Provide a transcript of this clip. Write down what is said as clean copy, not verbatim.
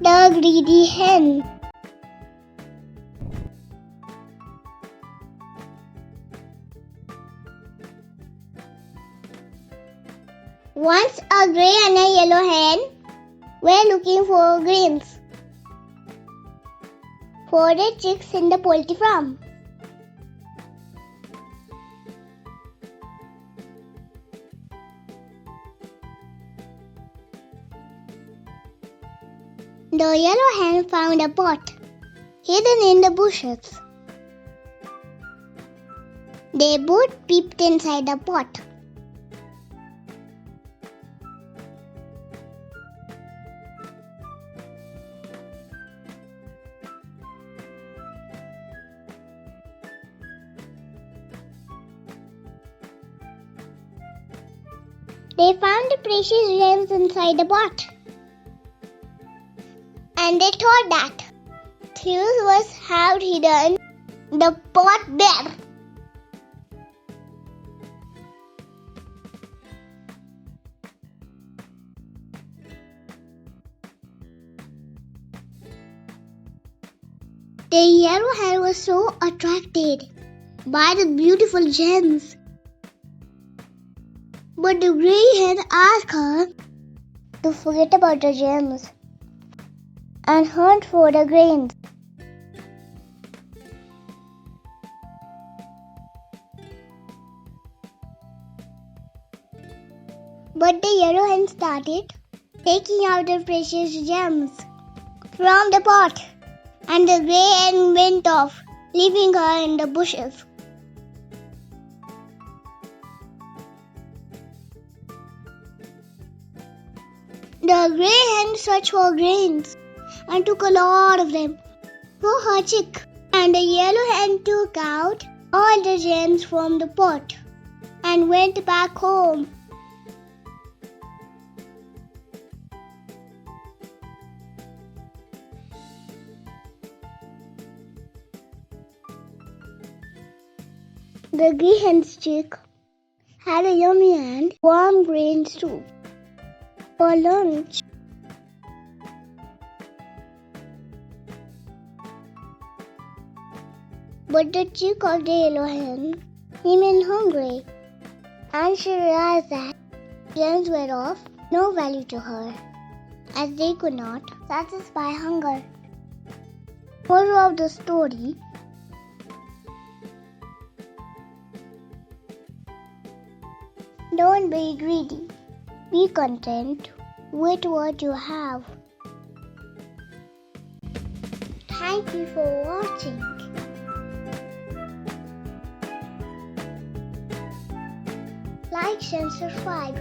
The greedy hen. Once a grey and a yellow hen were looking for grains for their chicks in the poultry farm. The yellow hen found a pot hidden in the bushes. They both peeped inside the pot. They found the precious gems inside the pot. And they thought that thieves was have hidden the pot there. The yellow hen was so attracted by the beautiful gems. But the grey hen asked her to forget about the gems and hunt for the grains. But the yellow hen started taking out the precious gems from the pot, and the grey hen went off, leaving her in the bushes. The grey hen searched for grains and took a lot of them for her chick, and the yellow hen took out all the gems from the pot and went back home. The grey hen's chick had a yummy and warm grain soup for lunch. But the chick of the yellow hen remained hungry, and she realized that gems were of no value to her, as they could not satisfy hunger. Moral of the story: don't be greedy. Be content with what you have. Thank you for watching. Like and subscribe.